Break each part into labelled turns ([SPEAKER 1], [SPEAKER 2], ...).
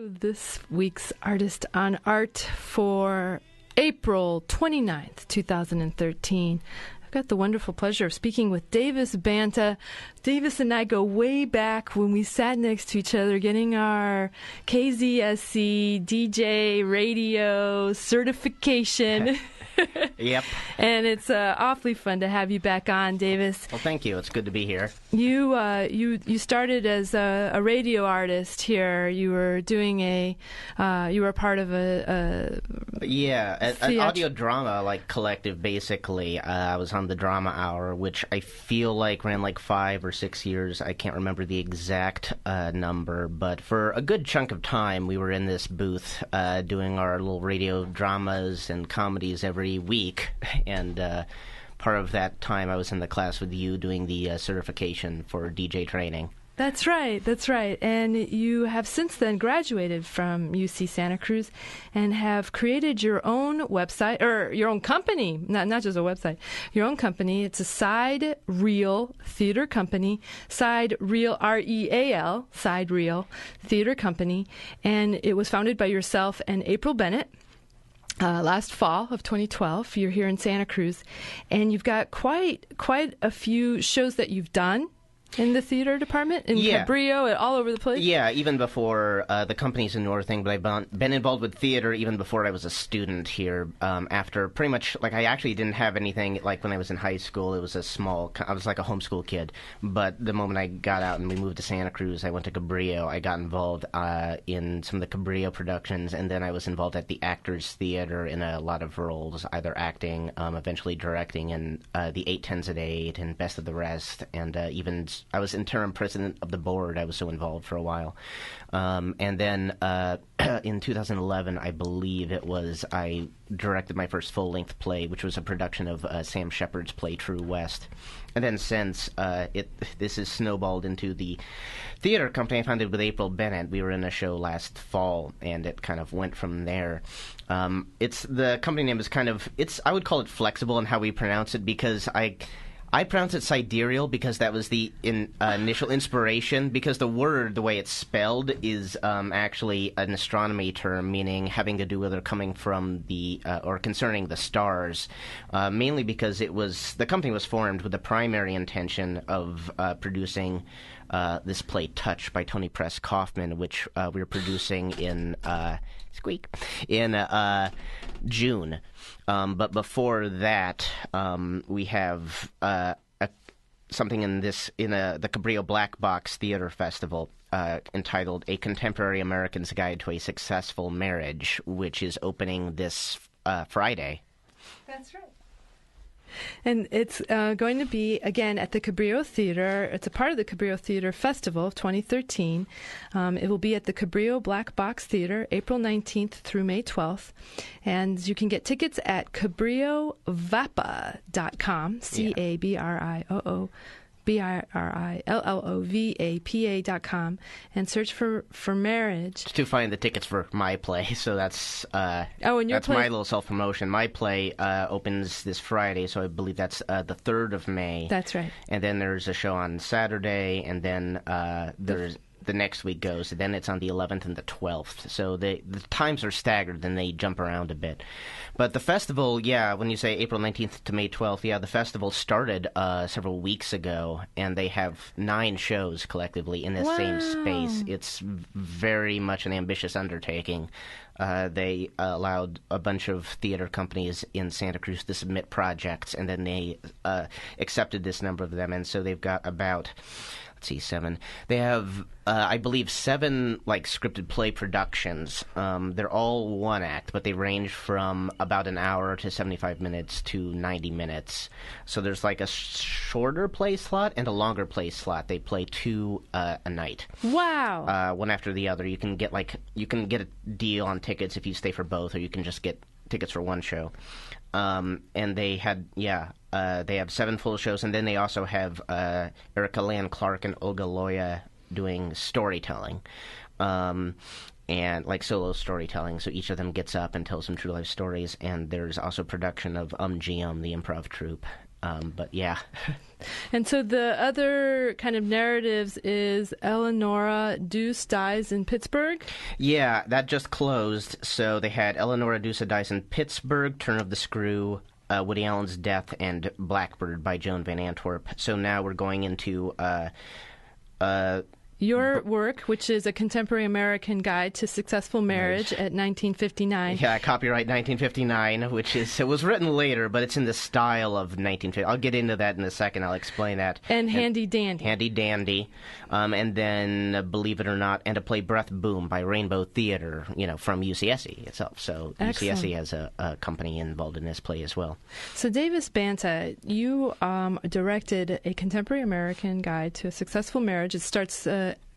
[SPEAKER 1] this week's Artist on Art for April 29th, 2013. I've got the wonderful pleasure of speaking with Davis Banta. Davis and I go way back when we sat next to each other getting our KZSC DJ radio certification.
[SPEAKER 2] Yep.
[SPEAKER 1] And it's awfully fun to have you back on, Davis.
[SPEAKER 2] Well, thank you. It's good to be here.
[SPEAKER 1] You started as a radio artist here. You were doing you were part of an
[SPEAKER 2] audio drama collective. Basically, I was on the Drama Hour, which I feel like ran 5 or 6 years. I can't remember the exact number, but for a good chunk of time, we were in this booth doing our little radio dramas and comedies every week, and part of that time I was in the class with you doing the certification for DJ training.
[SPEAKER 1] That's right. And you have since then graduated from UC Santa Cruz and have created your own website, or your own company, not just a website, your own company. It's a SideReal Theater Company, SideReal, R-E-A-L, SideReal Theater Company, and it was founded by yourself and April Bennett. Last fall of 2012, you're here in Santa Cruz, and you've got quite a few shows that you've done in the theater department, in Cabrillo, all over the place?
[SPEAKER 2] Yeah, even before the company's a newer thing, but I've been involved with theater even before I was a student here. After pretty much, I actually didn't have anything, when I was in high school, it was I was like a homeschool kid. But the moment I got out and we moved to Santa Cruz, I went to Cabrillo. I got involved in some of the Cabrillo productions, and then I was involved at the Actors Theater in a lot of roles, either acting, eventually directing, and the 8/10s at 8, and Best of the Rest, and even I was interim president of the board. I was so involved for a while. And then in 2011, I believe it was, I directed my first full-length play, which was a production of Sam Shepard's play True West. And then since this has snowballed into the theater company I founded with April Bennett. We were in a show last fall, and it kind of went from there. The company name is I would call it flexible in how we pronounce it, because I pronounce it SideReal because that was the initial inspiration, because the word, the way it's spelled, is actually an astronomy term, meaning having to do with or coming from or concerning the stars, mainly because the company was formed with the primary intention of producing this play Touch by Toni Press-Coffman, which we were producing in June. But before that, we have something in the Cabrillo Black Box Theater Festival entitled A Contemporary American's Guide to a Successful Marriage, which is opening this Friday.
[SPEAKER 1] That's right. And it's going to be, again, at the Cabrillo Theater. It's a part of the Cabrillo Theater Festival of 2013. It will be at the Cabrillo Black Box Theater, April 19th through May 12th. And you can get tickets at CabrilloVapa.com, CabrilloVapa.com, and search for Marriage.
[SPEAKER 2] To find the tickets for my play, so that's my little self-promotion. My play opens this Friday, so I believe that's the 3rd of May.
[SPEAKER 1] That's right.
[SPEAKER 2] And then there's a show on Saturday, and then there's the next week goes, and then it's on the 11th and the 12th. So the times are staggered, and they jump around a bit. But the festival, when you say April 19th to May 12th, the festival started several weeks ago, and they have 9 shows collectively in the same space. It's very much an ambitious undertaking. They allowed a bunch of theater companies in Santa Cruz to submit projects, and then they accepted this number of them, and so they've got about 7. They have, I believe, 7 scripted play productions. They're all one act, but they range from about an hour to 75 minutes to 90 minutes. So there's a shorter play slot and a longer play slot. They play 2 a night.
[SPEAKER 1] Wow.
[SPEAKER 2] One after the other. You can get a deal on tickets if you stay for both, or you can just get tickets for one show. And they have 7 full shows, and then they also have Erica Lan Clark and Olga Loya doing storytelling, and solo storytelling. So each of them gets up and tells some true life stories. And there's also production of GM, the improv troupe, But yeah.
[SPEAKER 1] And so the other kind of narratives is Eleonora Deuce Dies in Pittsburgh?
[SPEAKER 2] Yeah, that just closed. So they had Eleonora Deuce Dies in Pittsburgh, Turn of the Screw, Woody Allen's Death, and Blackbird by Joan Van Antwerp. So now we're going into...
[SPEAKER 1] your work, which is a contemporary American guide to successful marriage at 1959.
[SPEAKER 2] Yeah, copyright 1959, it was written later, but it's in the style of 1950. I'll get into that in a second. I'll explain that.
[SPEAKER 1] And Handy Dandy.
[SPEAKER 2] Handy Dandy. And then, believe it or not, And to Play Breath Boom by Rainbow Theater, from UCSC itself. So
[SPEAKER 1] Excellent.
[SPEAKER 2] UCSC has a company involved in this play as well.
[SPEAKER 1] So Davis Banta, you directed a contemporary American guide to a successful marriage. It starts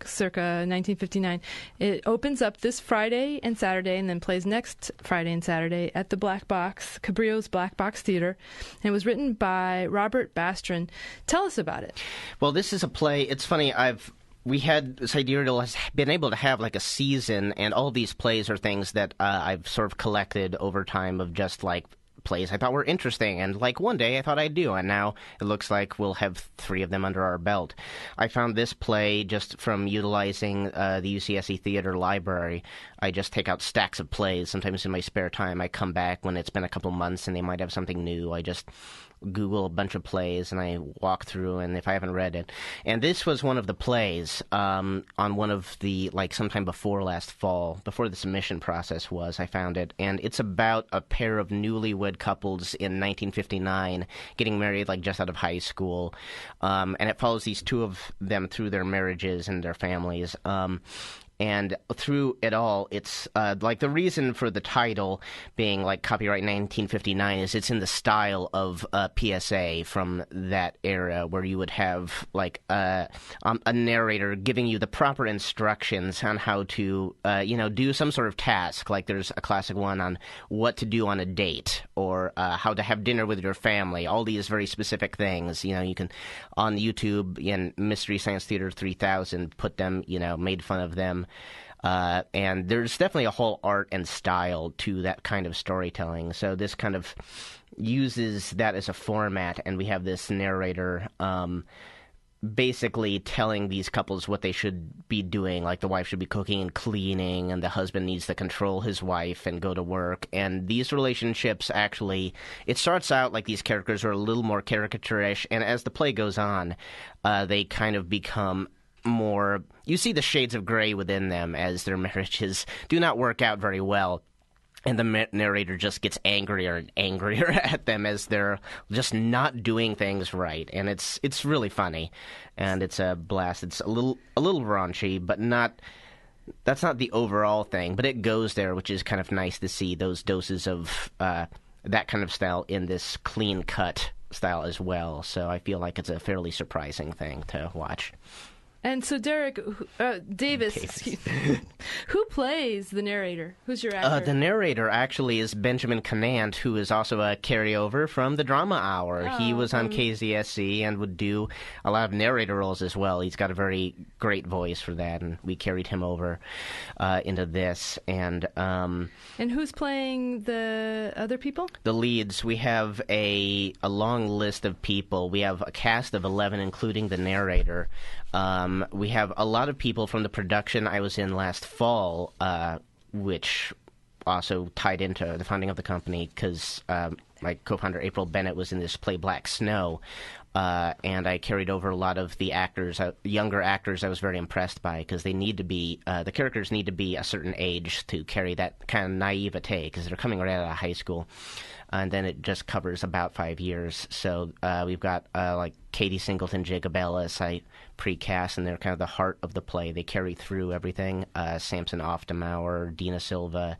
[SPEAKER 1] circa 1959. It opens up this Friday and Saturday and then plays next Friday and Saturday at the Black Box, Cabrillo's Black Box Theater. And it was written by Robert Bastron. Tell us about it.
[SPEAKER 2] Well, this is a play. It's funny. SideReal has been able to have like a season, and all these plays are things that I've sort of collected over time of just like plays I thought were interesting, and like one day I thought I'd do, and now it looks like we'll have 3 of them under our belt. I found this play just from utilizing the UCSC Theater Library. I just take out stacks of plays. Sometimes in my spare time I come back when it's been a couple months and they might have something new. I just Google a bunch of plays and I walk through, and if I haven't read it. And this was one of the plays on one of the, sometime before last fall, before the submission process was, I found it. And it's about a pair of newlywed couples in 1959 getting married just out of high school. And it follows these 2 of them through their marriages and their families. And through it all, it's the reason for the title being copyright 1959 is it's in the style of PSA from that era, where you would have a narrator giving you the proper instructions on how to do some sort of task. Like there's a classic one on what to do on a date, or how to have dinner with your family. All these very specific things. You can on YouTube in Mystery Science Theater 3000 put them, made fun of them. And there's definitely a whole art and style to that kind of storytelling. So this kind of uses that as a format, and we have this narrator basically telling these couples what they should be doing. Like the wife should be cooking and cleaning, and the husband needs to control his wife and go to work. And these relationships actually, it starts out like these characters are a little more caricaturish, and as the play goes on, they kind of become more, you see the shades of gray within them as their marriages do not work out very well. And the narrator just gets angrier and angrier at them as they're just not doing things right. And it's really funny. And it's a blast. It's a little raunchy, but that's not the overall thing. But it goes there, which is kind of nice to see those doses of that kind of style in this clean-cut style as well. So I feel like it's a fairly surprising thing to watch.
[SPEAKER 1] And so, Davis, who plays the narrator? Who's your actor?
[SPEAKER 2] The narrator actually is Benjamin Conant, who is also a carryover from the Drama Hour. He was on KZSC and would do a lot of narrator roles as well. He's got a very great voice for that, and we carried him over into this. And
[SPEAKER 1] who's playing the other people?
[SPEAKER 2] The leads. We have a long list of people. We have a cast of 11, including the narrator. We have a lot of people from the production I was in last fall, which also tied into the founding of the company, because my co-founder April Bennett was in this play Black Snow, and I carried over a lot of the actors, younger actors I was very impressed by, because they need to be, the characters need to be a certain age to carry that kind of naivete, because they're coming right out of high school. And then it just covers about 5 years. So we've got Katie Singleton, Jacob Ellis, I pre-cast, and they're kind of the heart of the play. They carry through everything. Samson Oftemauer, Dina Silva.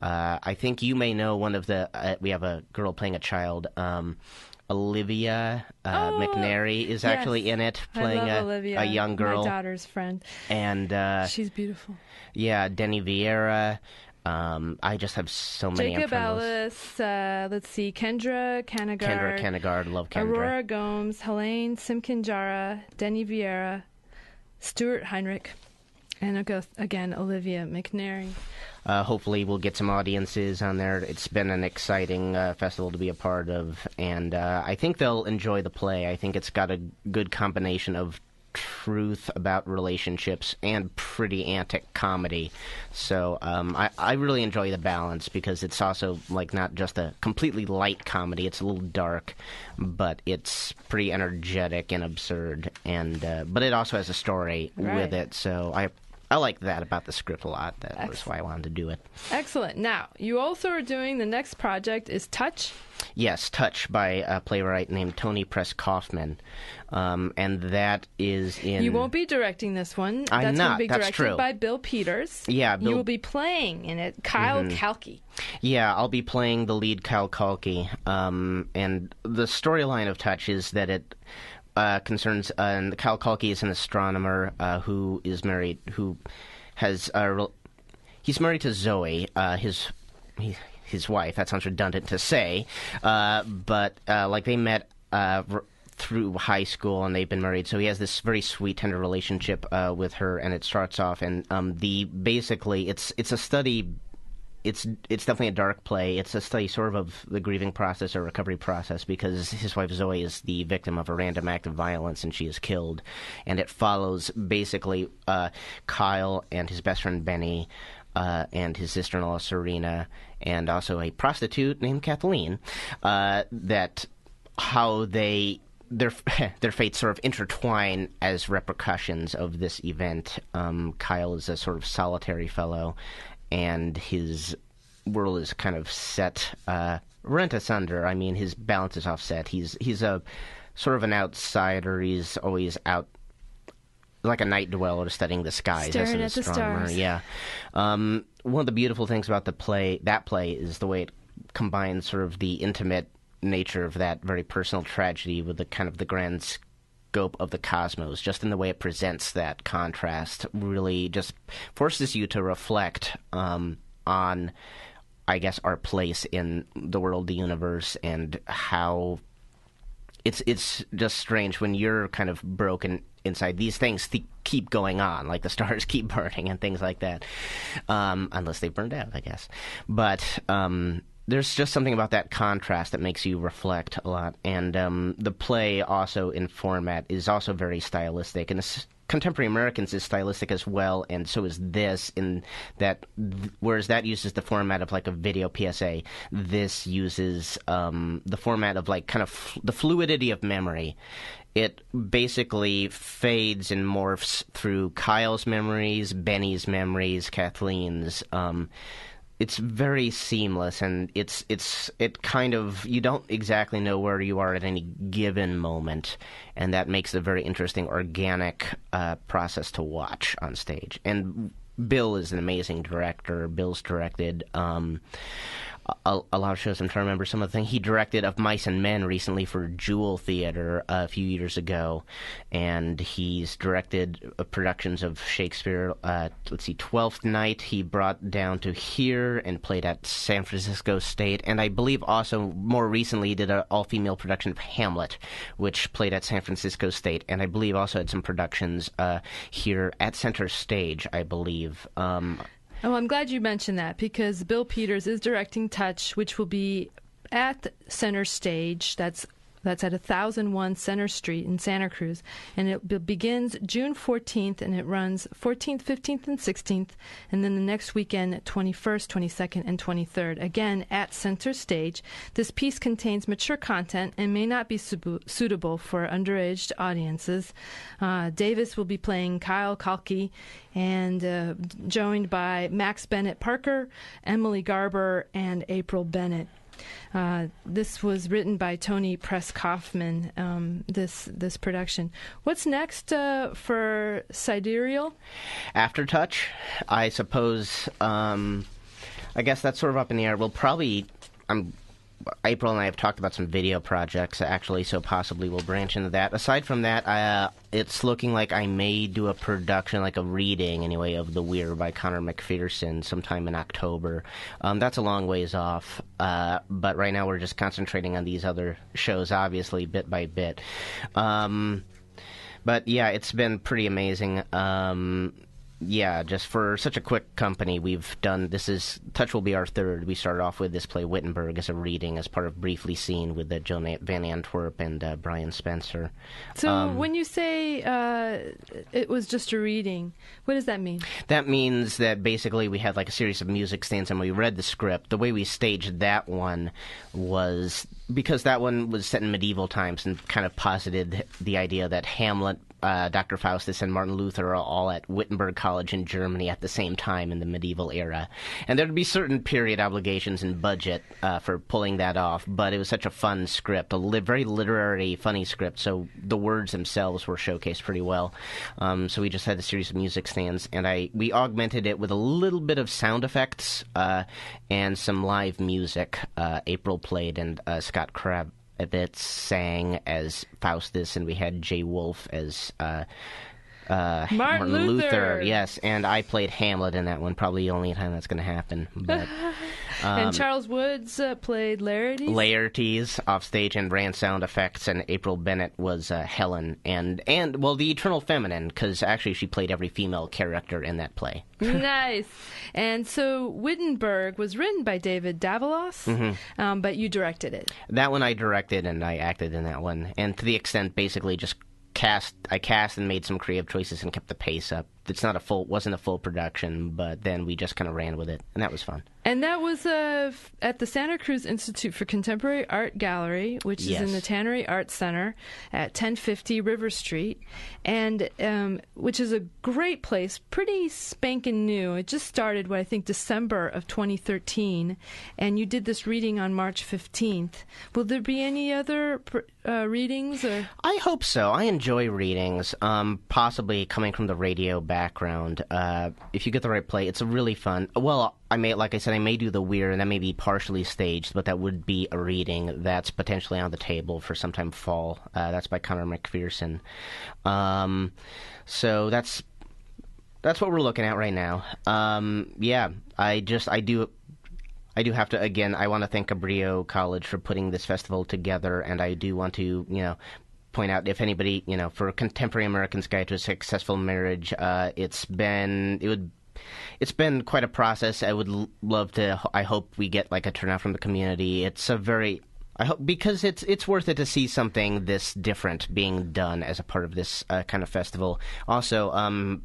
[SPEAKER 2] I think you may know one of the, we have a girl playing a child, Olivia McNary is actually in it, playing a young girl.
[SPEAKER 1] My daughter's friend.
[SPEAKER 2] And
[SPEAKER 1] she's beautiful.
[SPEAKER 2] Yeah, Denny Vieira. I just have so many.
[SPEAKER 1] Jacob Ellis, let's see, Kendra Kanagard,
[SPEAKER 2] love Kendra.
[SPEAKER 1] Aurora Gomes, Helene Simkinjara, Denny Vieira, Stuart Heinrich. And again, Olivia McNary.
[SPEAKER 2] Hopefully we'll get some audiences on there. It's been an exciting festival to be a part of, and I think they'll enjoy the play. I think it's got a good combination of truth about relationships and pretty antic comedy. So I really enjoy the balance, because it's also like not just a completely light comedy. It's a little dark, but it's pretty energetic and absurd, and but it also has a story with it. So I like that about the script a lot. That was why I wanted to do it.
[SPEAKER 1] Excellent. Now, you also are doing the next project is Touch?
[SPEAKER 2] Yes, Touch by a playwright named Toni Press-Coffman. And that is in...
[SPEAKER 1] You won't be directing this one.
[SPEAKER 2] I'm
[SPEAKER 1] That's
[SPEAKER 2] not.
[SPEAKER 1] going to be
[SPEAKER 2] That's
[SPEAKER 1] directed
[SPEAKER 2] true.
[SPEAKER 1] by Bill Peters.
[SPEAKER 2] Yeah, Bill...
[SPEAKER 1] You will be playing in it Kyle Kalki.
[SPEAKER 2] Yeah, I'll be playing the lead Kyle Kalki. And the storyline of Touch is that it... concerns Kyle Kalki is an astronomer who is married, who has he's married to Zoe, his wife. That sounds redundant to say, but like they met through high school and they've been married. So he has this very sweet, tender relationship with her, and it starts off and basically it's a study. It's definitely a dark play. It's a study sort of the grieving process or recovery process, because his wife Zoe is the victim of a random act of violence and she is killed. And it follows basically Kyle and his best friend Benny and his sister-in-law Serena, and also a prostitute named Kathleen, that how their fates sort of intertwine as repercussions of this event. Kyle is a sort of solitary fellow, and his world is kind of set, rent asunder. I mean, his balance is offset. He's a sort of an outsider. He's always out, like a night dweller, studying the skies as an astronomer.
[SPEAKER 1] The stars.
[SPEAKER 2] Yeah. One of the beautiful things about that play is the way it combines sort of the intimate nature of that very personal tragedy with the kind of the grand scope of the cosmos. Just in the way it presents that contrast, really just forces you to reflect on, I guess, our place in the world, the universe, and how it's just strange when you're kind of broken inside. These things keep going on, like the stars keep burning and things like that, unless they burned out, I guess. But there's just something about that contrast that makes you reflect a lot. And the play also in format is also very stylistic, and Contemporary Americans is stylistic as well, and so is this, in that whereas that uses the format of like a video PSA, this uses the format of like kind of the fluidity of memory. It basically fades and morphs through Kyle's memories, Benny's memories, Kathleen's. It's very seamless, and it kind of, you don't exactly know where you are at any given moment, and that makes it a very interesting, organic process to watch on stage. And Bill is an amazing director. Bill's directed a lot of shows. I'm trying to remember some of the things. He directed Of Mice and Men recently for Jewel Theater a few years ago, and he's directed productions of Shakespeare. Twelfth Night he brought down to here and played at San Francisco State, and I believe also more recently he did an all-female production of Hamlet, which played at San Francisco State, and I believe also had some productions here at Center Stage, I believe.
[SPEAKER 1] Oh, I'm glad you mentioned that, because Bill Peters is directing Touch, which will be at Center Stage. That's at 1001 Center Street in Santa Cruz, and it begins June 14th, and it runs 14th, 15th, and 16th, and then the next weekend, 21st, 22nd, and 23rd, again at Center Stage. This piece contains mature content and may not be suitable for underage audiences. Davis will be playing Kyle Kalki, and joined by Max Bennett Parker, Emily Garber, and April Bennett. This was written by Toni Press-Coffman, this production. What's next for SideReal?
[SPEAKER 2] After Touch, I suppose. I guess that's sort of up in the air. We'll probably... April and I have talked about some video projects, actually, so possibly we'll branch into that. Aside from that, it's looking like I may do a production, like a reading, anyway, of The Weir by Connor McPherson sometime in October. That's a long ways off, but right now we're just concentrating on these other shows, obviously, bit by bit. But, yeah, it's been pretty amazing. just for such a quick company, we've done, Touch will be our third. We started off with this play, Wittenberg, as a reading as part of Briefly Seen with Joan Van Antwerp and Brian Spencer.
[SPEAKER 1] So when you say it was just a reading, what does that mean?
[SPEAKER 2] That means that basically we had like a series of music stands and we read the script. The way we staged that one was, because that one was set in medieval times and kind of posited the idea that Hamlet, Dr. Faustus, and Martin Luther are all at Wittenberg College in Germany at the same time in the medieval era. And there would be certain period obligations and budget for pulling that off, but it was such a fun script, a very literary, funny script, so the words themselves were showcased pretty well. So we just had a series of music stands, and we augmented it with a little bit of sound effects and some live music. April played, and Scott Kravitz sang as Faustus, and we had Jay Wolf as
[SPEAKER 1] Martin Luther.
[SPEAKER 2] Yes, and I played Hamlet in that one, probably the only time that's going to happen. But,
[SPEAKER 1] and Charles Woods played Laertes?
[SPEAKER 2] Laertes off stage and ran sound effects, and April Bennett was Helen, and the Eternal Feminine, because actually she played every female character in that play.
[SPEAKER 1] Nice. And so Wittenberg was written by David Davalos, but you directed it.
[SPEAKER 2] That one I directed, and I acted in that one, and to the extent basically just I cast and made some creative choices and kept the pace up. Wasn't a full production, but then we just kind of ran with it, and that was fun.
[SPEAKER 1] And that was at the Santa Cruz Institute for Contemporary Art Gallery, which is in the Tannery Arts Center at 1050 River Street, and which is a great place, pretty spanking new. It just started, I think, December of 2013, and you did this reading on March 15th. Will there be any other readings? Or?
[SPEAKER 2] I hope so. I enjoy readings, possibly coming from the radio background. If you get the right play, it's a really fun. Well, I may do the Weir, and that may be partially staged, but that would be a reading that's potentially on the table for sometime fall. That's by Connor McPherson. So that's what we're looking at right now. I do have to, again, I want to thank Cabrillo College for putting this festival together, and I do want to, point out, if anybody, for a Contemporary American's Guide to a Successful Marriage, it's been quite a process. I would love to. I hope we get like a turnout from the community. I hope, because it's worth it to see something this different being done as a part of this kind of festival. Also,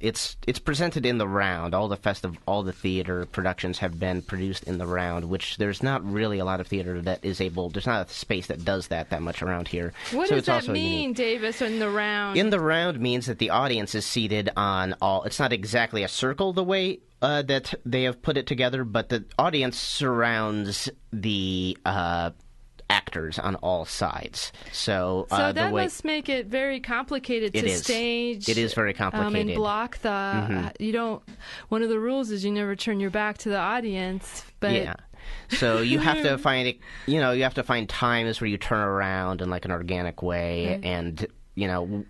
[SPEAKER 2] it's presented in the round. All the theater productions have been produced in the round, which there's not really a lot of theater that is able. There's not a space that does that much around here.
[SPEAKER 1] What
[SPEAKER 2] so
[SPEAKER 1] does that mean, Davis? In the round?
[SPEAKER 2] In the round means that the audience is seated on all. It's not exactly a circle the way that they have put it together, but the audience surrounds the actors on all sides. So
[SPEAKER 1] that must make it very complicated to stage.
[SPEAKER 2] It is very complicated.
[SPEAKER 1] And block the. You don't. One of the rules is you never turn your back to the audience. But
[SPEAKER 2] yeah. So you have to find it. You have to find times where you turn around in like an organic way, and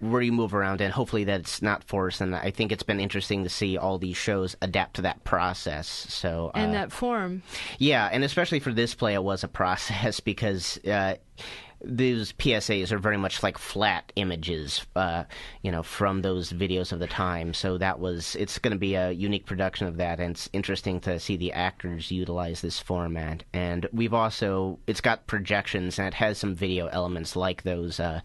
[SPEAKER 2] where you move around, and hopefully that's not forced. And I think it's been interesting to see all these shows adapt to that process. So
[SPEAKER 1] and that form.
[SPEAKER 2] Yeah, and especially for this play, it was a process because these PSAs are very much like flat images, from those videos of the time. So it's going to be a unique production of that, and it's interesting to see the actors utilize this format. And it's got projections, and it has some video elements like those, the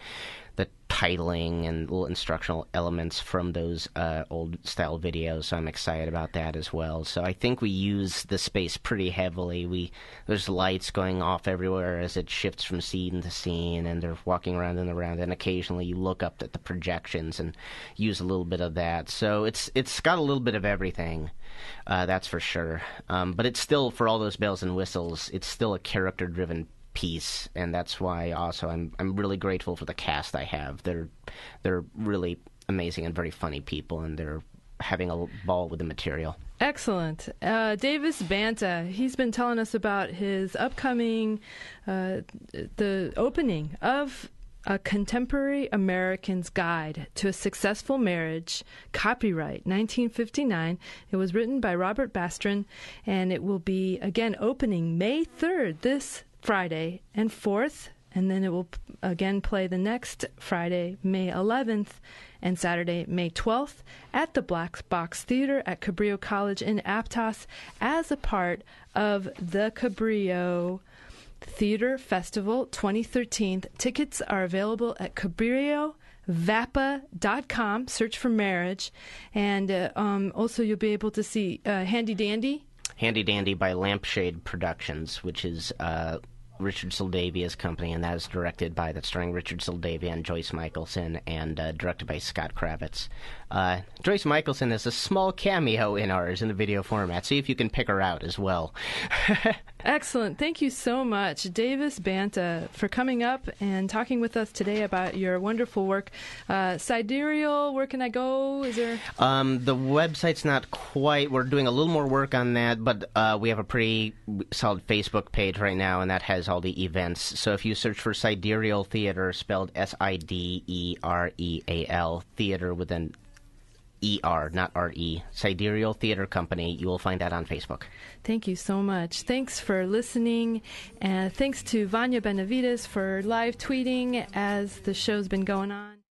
[SPEAKER 2] titling and little instructional elements from those old-style videos, so I'm excited about that as well. So I think we use the space pretty heavily. There's lights going off everywhere as it shifts from scene to scene, and they're walking around and around, and occasionally you look up at the projections and use a little bit of that. So it's got a little bit of everything, that's for sure. But it's still, for all those bells and whistles, it's still a character-driven piece, and that's why also I'm really grateful for the cast I have. They're really amazing and very funny people, and they're having a ball with the material.
[SPEAKER 1] Excellent. Davis Banta, he's been telling us about his upcoming the opening of A Contemporary American's Guide to a Successful Marriage, copyright 1959. It was written by Robert Bastron, and it will be again opening May 3rd, this Friday, and 4th and then it will again play the next Friday, May 11th, and Saturday, May 12th, at the Black Box Theater at Cabrillo College in Aptos as a part of the Cabrillo Theater Festival 2013. Tickets are available at CabrilloVapa.com. Search for marriage. And also you'll be able to see Handy Dandy.
[SPEAKER 2] Handy Dandy by Lampshade Productions, which is Richard Saldavia's company, and that is starring Richard Saldavia and Joyce Michelson, and directed by Scott Kravitz. Joyce Michelson has a small cameo in ours in the video format. See if you can pick her out as well.
[SPEAKER 1] Excellent. Thank you so much, Davis Banta, for coming up and talking with us today about your wonderful work. SideReal, where can I go? Is there?
[SPEAKER 2] The website's not quite. We're doing a little more work on that, but we have a pretty solid Facebook page right now, and that has all the events. So if you search for SideReal Theater, spelled SiDereal Theater with an ER, not RE, SideReal Theater Company, you will find that on Facebook.
[SPEAKER 1] Thank you so much. Thanks for listening, and thanks to Vanya Benavides for live tweeting as the show's been going on.